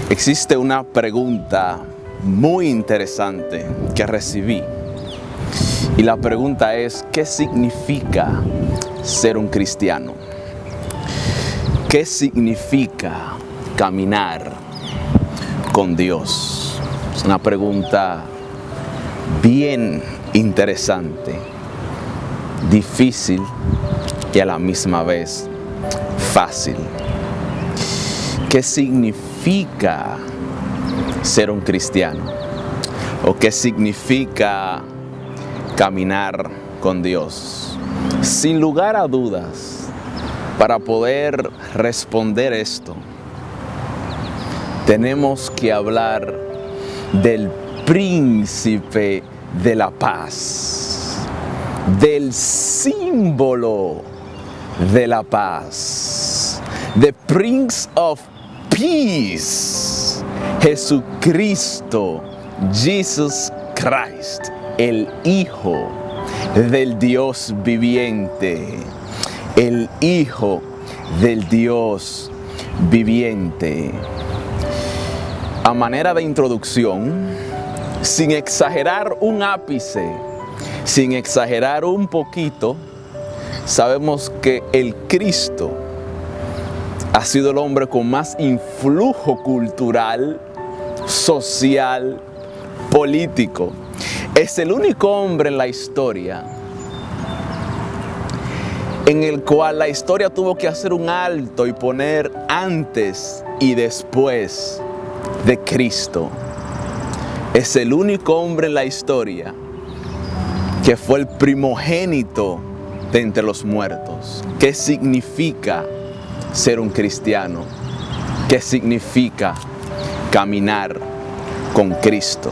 Existe una pregunta muy interesante que recibí. Y la pregunta es, ¿qué significa ser un cristiano? ¿Qué significa caminar con Dios? Es una pregunta bien interesante, difícil y a la misma vez fácil. ¿Qué significa ser un cristiano? ¿O qué significa caminar con Dios? Sin lugar a dudas, para poder responder esto, tenemos que hablar del príncipe de la paz, del símbolo de la paz, the Prince of Peace, Jesucristo, Jesus Christ, el Hijo del Dios viviente, el Hijo del Dios viviente. A manera de introducción, sin exagerar un ápice, sin exagerar un poquito, sabemos que el Cristo ha sido el hombre con más influjo cultural, social, político. Es el único hombre en la historia en el cual la historia tuvo que hacer un alto y poner antes y después de Cristo. Es el único hombre en la historia que fue el primogénito de entre los muertos. ¿Qué significa ser un cristiano? ¿Qué significa caminar con Cristo?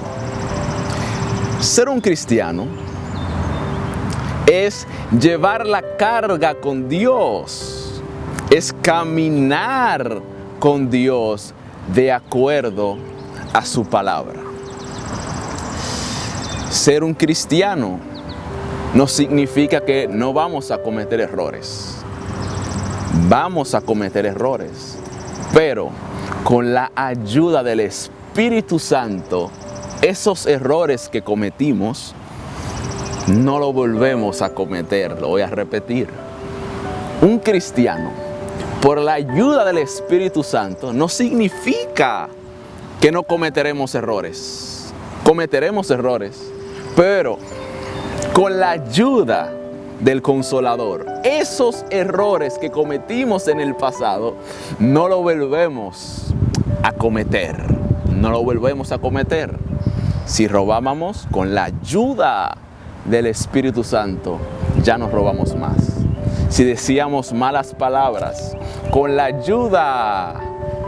Ser un cristiano es llevar la carga con Dios, es caminar con Dios de acuerdo a su palabra. Ser un cristiano no significa que no vamos a cometer errores. Vamos a cometer errores, pero con la ayuda del Espíritu Santo, esos errores que cometimos, no lo volvemos a cometer. Lo voy a repetir. Un cristiano, por la ayuda del Espíritu Santo, no significa que no cometeremos errores. Cometeremos errores, pero con la ayuda del Consolador, esos errores que cometimos en el pasado, no lo volvemos a cometer. No lo volvemos a cometer. Si robábamos, con la ayuda del Espíritu Santo, ya no robamos más. Si decíamos malas palabras, con la ayuda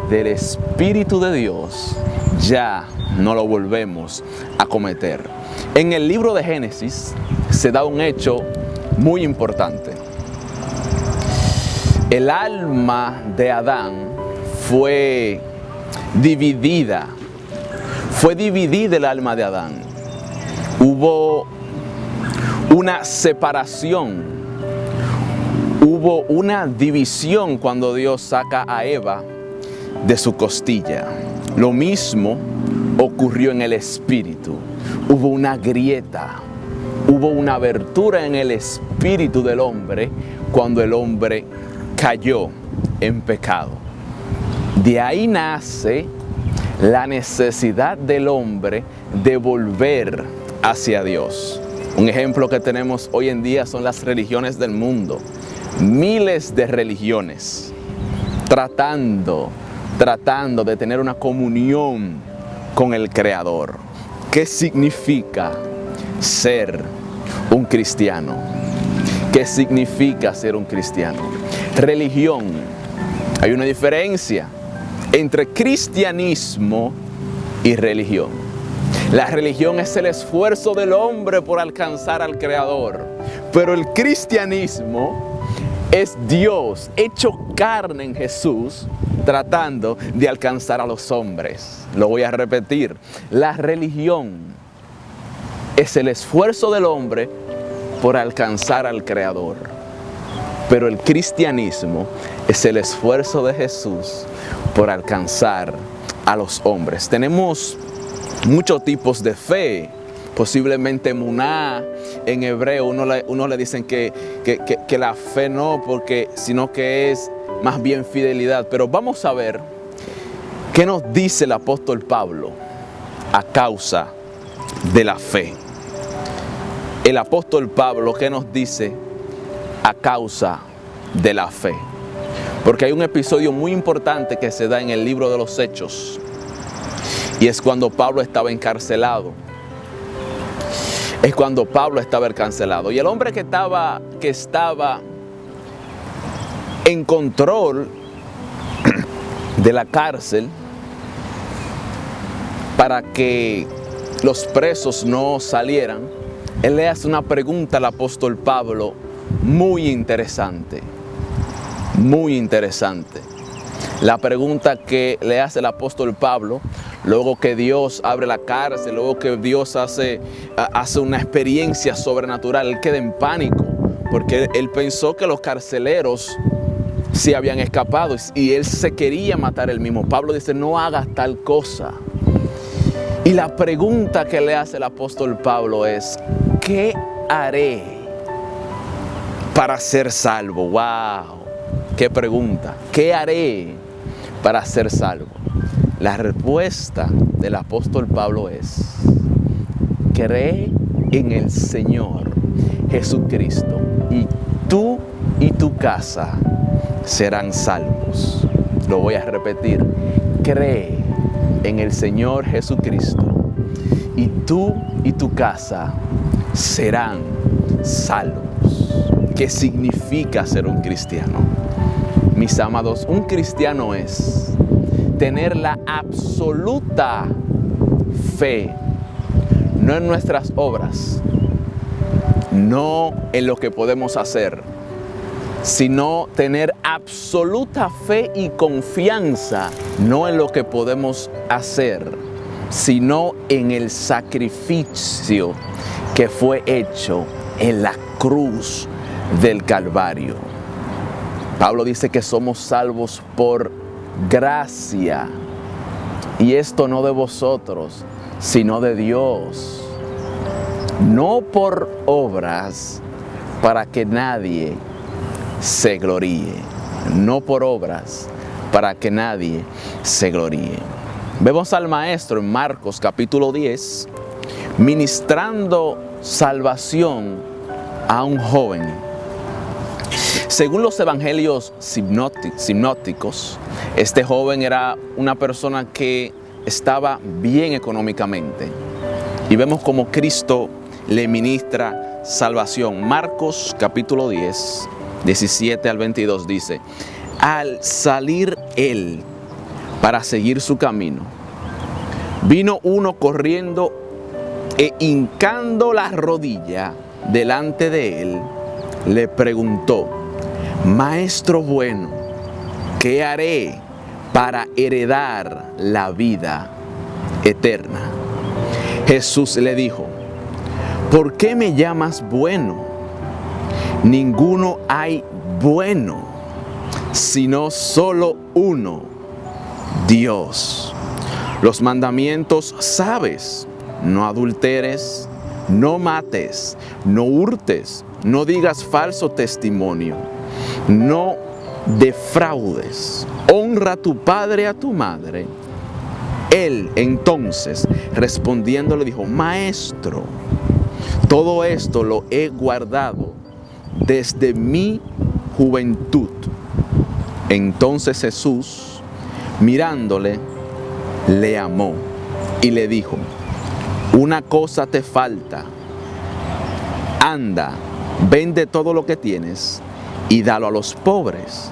del Espíritu de Dios, ya no lo volvemos a cometer. En el libro de Génesis se da un hecho muy importante. El alma de Adán fue dividida. Fue dividida el alma de Adán. Hubo una separación. Hubo una división cuando Dios saca a Eva de su costilla. Lo mismo ocurrió en el espíritu. Hubo una grieta. Hubo una abertura en el espíritu del hombre cuando el hombre cayó en pecado. De ahí nace la necesidad del hombre de volver hacia Dios. Un ejemplo que tenemos hoy en día son las religiones del mundo. Miles de religiones tratando de tener una comunión con el Creador. ¿Qué significa ser un cristiano? ¿Qué significa ser un cristiano? Religión. Hay una diferencia entre cristianismo y religión. La religión es el esfuerzo del hombre por alcanzar al Creador, pero el cristianismo es Dios hecho carne en Jesús tratando de alcanzar a los hombres. Lo voy a repetir. La religión es el esfuerzo del hombre por alcanzar al Creador. Pero el cristianismo es el esfuerzo de Jesús por alcanzar a los hombres. Tenemos muchos tipos de fe. Posiblemente emuná en hebreo, uno le dicen que la fe no, sino que es más bien fidelidad. Pero vamos a ver qué nos dice el apóstol Pablo a causa de la fe. El apóstol Pablo, ¿qué nos dice a causa de la fe? Porque hay un episodio muy importante que se da en el libro de los Hechos, y es cuando Pablo estaba encarcelado. Es cuando Pablo estaba encarcelado. Y el hombre que estaba en control de la cárcel para que los presos no salieran, él le hace una pregunta al apóstol Pablo muy interesante. Muy interesante. La pregunta que le hace el apóstol Pablo, luego que Dios abre la cárcel, luego que Dios hace una experiencia sobrenatural, él queda en pánico, porque él pensó que los carceleros se habían escapado y él se quería matar él mismo. Pablo dice, no hagas tal cosa. Y la pregunta que le hace el apóstol Pablo es, ¿qué haré para ser salvo? ¡Wow! ¡Qué pregunta! ¿Qué haré para ser salvo? La respuesta del apóstol Pablo es, cree en el Señor Jesucristo y tú y tu casa serán salvos. Lo voy a repetir, cree en el Señor Jesucristo y tú y tu casa serán salvos. ¿Qué significa ser un cristiano? Mis amados, un cristiano es tener la absoluta fe, no en nuestras obras, no en lo que podemos hacer, sino tener absoluta fe y confianza, no en lo que podemos hacer, sino en el sacrificio que fue hecho en la cruz del Calvario. Pablo dice que somos salvos por gracia, y esto no de vosotros, sino de Dios, no por obras para que nadie se gloríe, no por obras para que nadie se gloríe. Vemos al maestro en Marcos capítulo 10 ministrando salvación a un joven. Según los evangelios sinópticos, este joven era una persona que estaba bien económicamente. Y vemos cómo Cristo le ministra salvación. Marcos capítulo 10, 17 al 22 dice, al salir él para seguir su camino, vino uno corriendo e hincando la rodilla delante de él, le preguntó, Maestro bueno, ¿qué haré para heredar la vida eterna? Jesús le dijo, ¿por qué me llamas bueno? Ninguno hay bueno, sino solo uno, Dios. Los mandamientos sabes, no adulteres, no mates, no hurtes, no digas falso testimonio, no defraudes, honra a tu padre y a tu madre. Él entonces respondiendo le dijo, Maestro, todo esto lo he guardado desde mi juventud. Entonces Jesús, mirándole, le amó y le dijo, una cosa te falta, anda, vende todo lo que tienes y dalo a los pobres,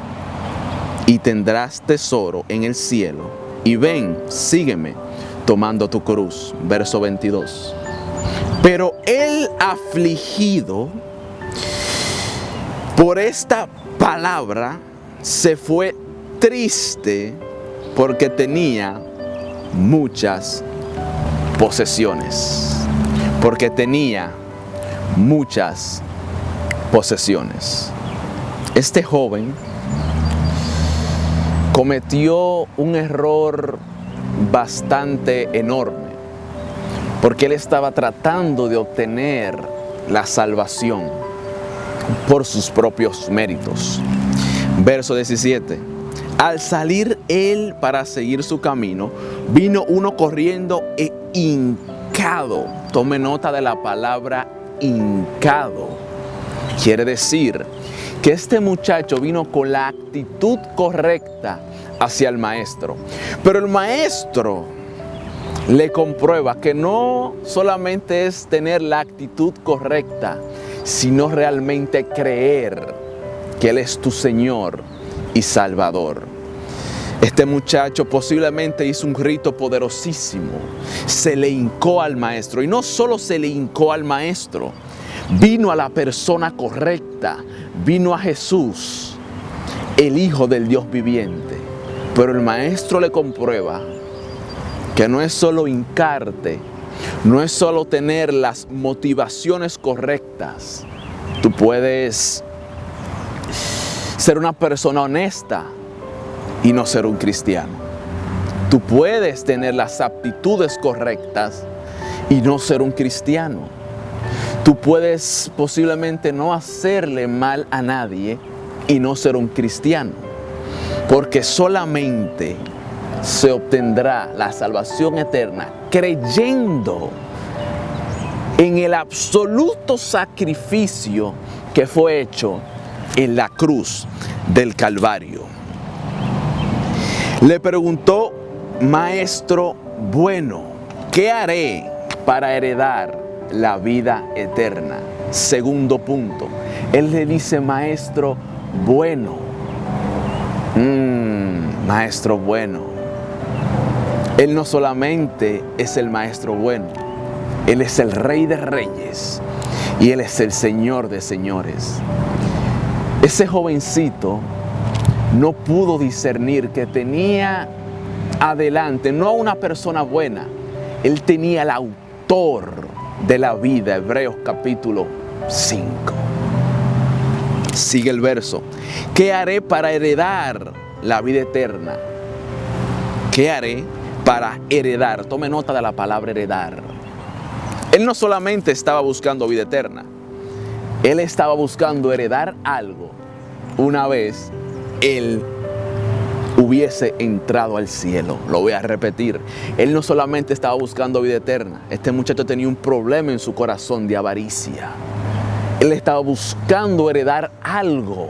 y tendrás tesoro en el cielo, y ven, sígueme, tomando tu cruz. Verso 22. Pero él, afligido por esta palabra, se fue triste porque tenía muchas posesiones. Porque tenía muchas posesiones. Este joven cometió un error bastante enorme, porque él estaba tratando de obtener la salvación por sus propios méritos. Verso 17. Al salir él para seguir su camino, vino uno corriendo e hincado. Tome nota de la palabra hincado. Quiere decir que este muchacho vino con la actitud correcta hacia el maestro. Pero el maestro le comprueba que no solamente es tener la actitud correcta, sino realmente creer que Él es tu Señor y Salvador. Este muchacho posiblemente hizo un rito poderosísimo. Se le hincó al maestro. Y no solo se le hincó al maestro, vino a la persona correcta. Vino a Jesús, el Hijo del Dios viviente. Pero el maestro le comprueba que no es solo hincarte, no es solo tener las motivaciones correctas. Tú puedes ser una persona honesta y no ser un cristiano. Tú puedes tener las aptitudes correctas y no ser un cristiano. Tú puedes posiblemente no hacerle mal a nadie y no ser un cristiano. Porque solamente se obtendrá la salvación eterna creyendo en el absoluto sacrificio que fue hecho en la cruz del Calvario. Le preguntó: Maestro bueno, ¿qué haré para heredar la vida eterna? Segundo punto, él le dice: Maestro bueno. Maestro bueno. Él no solamente es el maestro bueno, Él es el Rey de Reyes y Él es el Señor de Señores. Ese jovencito no pudo discernir que tenía adelante no a una persona buena, él tenía al autor de la vida. Hebreos capítulo 5. Sigue el verso. ¿Qué haré para heredar la vida eterna? ¿Qué haré para heredar? Tome nota de la palabra heredar. Él no solamente estaba buscando vida eterna, él estaba buscando heredar algo una vez él hubiese entrado al cielo. Lo voy a repetir. Él no solamente estaba buscando vida eterna. Este muchacho tenía un problema en su corazón de avaricia. Él estaba buscando heredar algo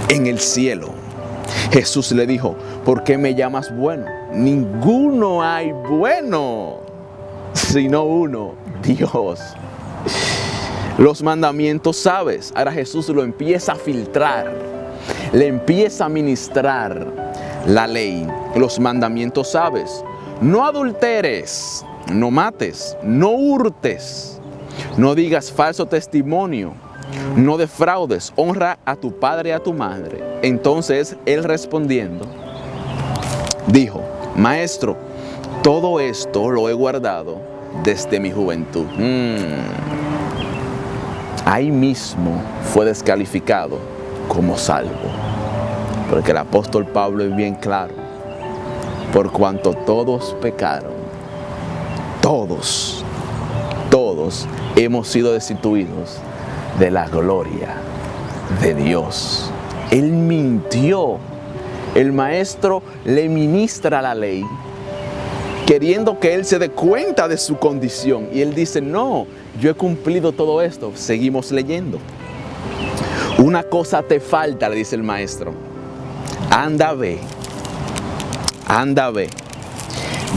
en el cielo. Jesús le dijo: ¿por qué me llamas bueno? Ninguno hay bueno, sino uno, Dios. Los mandamientos sabes. Ahora Jesús lo empieza a filtrar, le empieza a ministrar la ley. Los mandamientos sabes: no adulteres, no mates, no hurtes, no digas falso testimonio, no defraudes, honra a tu padre y a tu madre. Entonces él respondiendo dijo: Maestro, todo esto lo he guardado desde mi juventud. Ahí mismo fue descalificado como salvo. Porque el apóstol Pablo es bien claro: por cuanto todos pecaron, todos hemos sido destituidos de la gloria de Dios. Él mintió. El maestro le ministra la ley, queriendo que él se dé cuenta de su condición. Y él dice: no, yo he cumplido todo esto. Seguimos leyendo. Una cosa te falta, le dice el maestro. Anda, ve.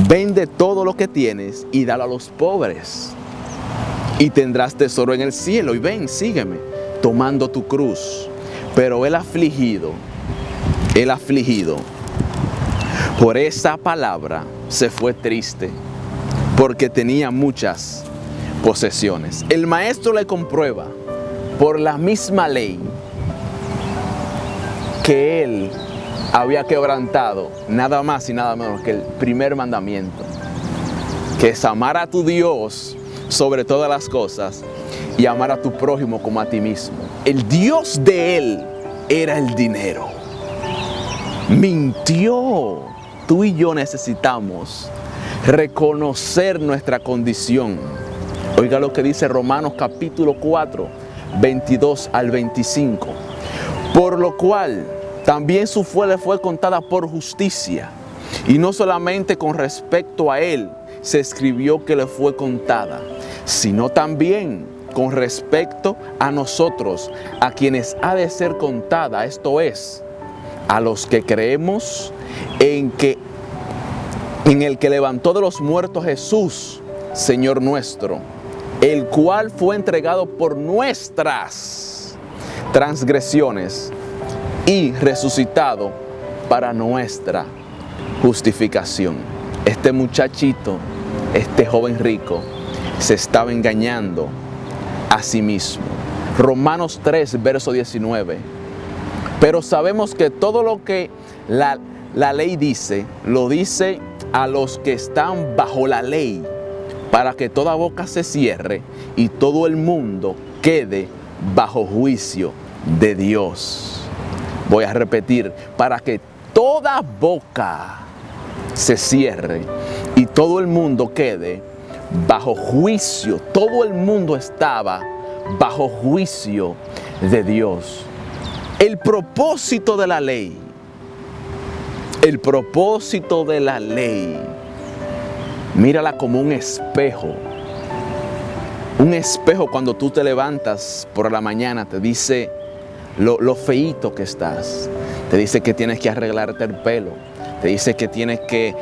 Vende todo lo que tienes y dalo a los pobres, y tendrás tesoro en el cielo. Y ven, sígueme, tomando tu cruz. Pero el afligido, por esa palabra se fue triste, porque tenía muchas posesiones. El maestro le comprueba por la misma ley que él había quebrantado nada más y nada menos que el primer mandamiento, que es amar a tu Dios sobre todas las cosas y amar a tu prójimo como a ti mismo. El Dios de él era el dinero. Mintió. tú y yo necesitamos reconocer nuestra condición. Oiga lo que dice Romanos capítulo 4, 22 al 25. Por lo cual también su fe le fue contada por justicia. Y no solamente con respecto a él se escribió que le fue contada, sino también con respecto a nosotros, a quienes ha de ser contada, esto es, a los que creemos en el que levantó de los muertos Jesús, Señor nuestro, el cual fue entregado por nuestras transgresiones y resucitado para nuestra justificación. Este muchachito, este joven rico, se estaba engañando a sí mismo. Romanos 3, verso 19. Pero sabemos que todo lo que la ley dice, lo dice a los que están bajo la ley, para que toda boca se cierre y todo el mundo quede bajo juicio de Dios. Voy a repetir, para que toda boca se cierre y todo el mundo quede bajo juicio. Todo el mundo estaba bajo juicio de Dios. El propósito de la ley, mírala como un espejo. Un espejo, cuando tú te levantas por la mañana, te dice lo feíto que estás. Te dice que tienes que arreglarte el pelo. Te dice que tienes que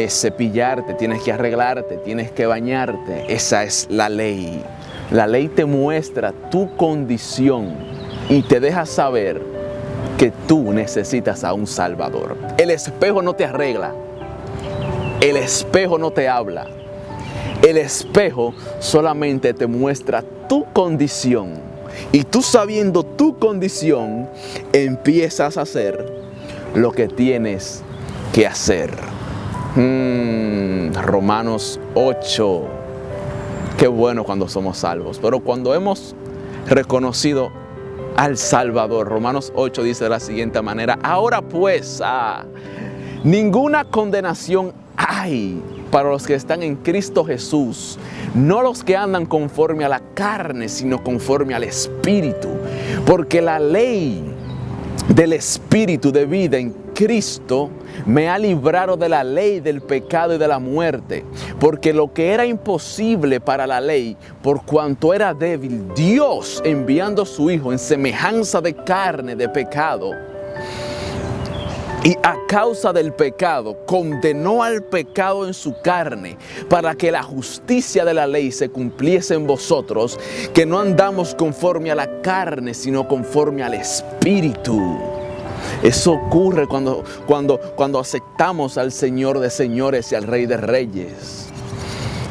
cepillarte, tienes que arreglarte, tienes que bañarte. Esa es la ley. La ley te muestra tu condición y te deja saber que tú necesitas a un Salvador. El espejo no te arregla. El espejo no te habla. El espejo solamente te muestra tu condición. Y tú, sabiendo tu condición, empiezas a hacer lo que tienes que hacer. Romanos 8. Qué bueno cuando somos salvos. Pero cuando hemos reconocido al Salvador, Romanos 8 dice de la siguiente manera: ahora pues, ninguna condenación hay para los que están en Cristo Jesús, no los que andan conforme a la carne, sino conforme al Espíritu. Porque la ley del Espíritu de vida en Cristo me ha librado de la ley del pecado y de la muerte. Porque lo que era imposible para la ley, por cuanto era débil, Dios, enviando a su Hijo en semejanza de carne de pecado, y a causa del pecado, condenó al pecado en su carne, para que la justicia de la ley se cumpliese en vosotros, que no andamos conforme a la carne, sino conforme al Espíritu. Eso ocurre cuando aceptamos al Señor de señores y al Rey de reyes.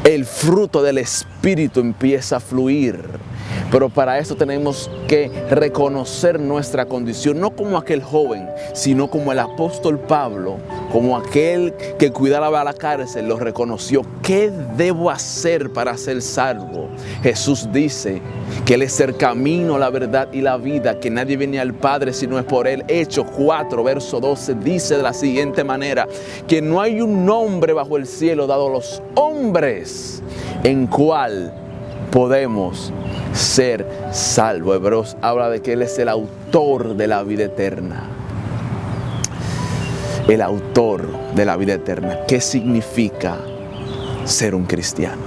El fruto del Espíritu empieza a fluir. Pero para eso tenemos que reconocer nuestra condición, no como aquel joven, sino como el apóstol Pablo, como aquel que cuidaba la cárcel, lo reconoció. ¿Qué debo hacer para ser salvo? Jesús dice que Él es el camino, la verdad y la vida, que nadie viene al Padre si no es por Él. Hechos 4, verso 12, dice de la siguiente manera, que no hay un nombre bajo el cielo dado a los hombres en cual podemos ser salvos. Hebreos habla de que Él es el autor de la vida eterna. El autor de la vida eterna. ¿Qué significa ser un cristiano?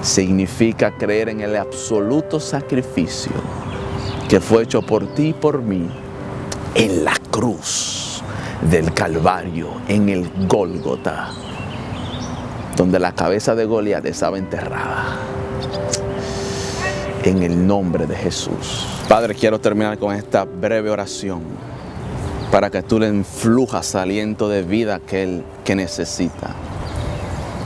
Significa creer en el absoluto sacrificio que fue hecho por ti y por mí en la cruz del Calvario, en el Gólgota, donde la cabeza de Goliat estaba enterrada. En el nombre de Jesús. Padre, quiero terminar con esta breve oración para que tú le influjas aliento de vida a aquel que necesita.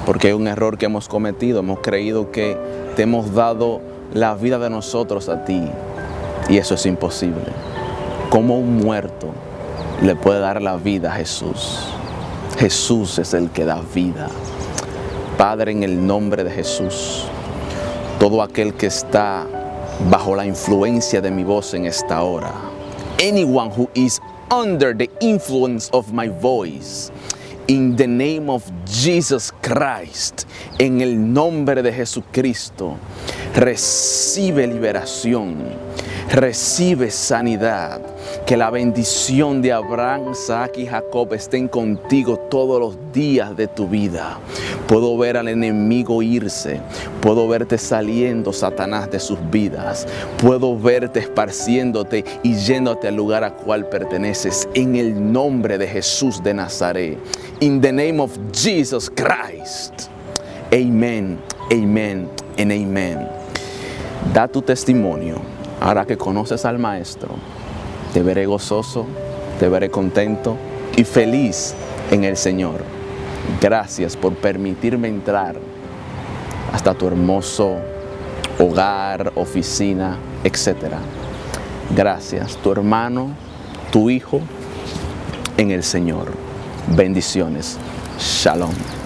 Porque hay un error que hemos cometido. Hemos creído que te hemos dado la vida de nosotros a ti. Y eso es imposible. ¿Cómo un muerto le puede dar la vida a Jesús? Jesús es el que da vida. Padre, en el nombre de Jesús, todo aquel que está bajo la influencia de mi voz en esta hora, anyone who is under the influence of my voice, In the name of Jesus Christ, en el nombre de Jesucristo, recibe liberación, recibe sanidad. Que la bendición de Abraham, Isaac y Jacob estén contigo todos los días de tu vida. Puedo ver al enemigo irse, puedo verte saliendo, Satanás, de sus vidas. Puedo verte esparciéndote y yéndote al lugar al cual perteneces, en el nombre de Jesús de Nazaret. In the name of Jesus Christ. Amen, amen, and amen. Da tu testimonio. Ahora que conoces al Maestro, te veré gozoso, te veré contento y feliz en el Señor. Gracias por permitirme entrar hasta tu hermoso hogar, oficina, etc. Gracias, tu hermano, tu hijo en el Señor. Bendiciones. Shalom.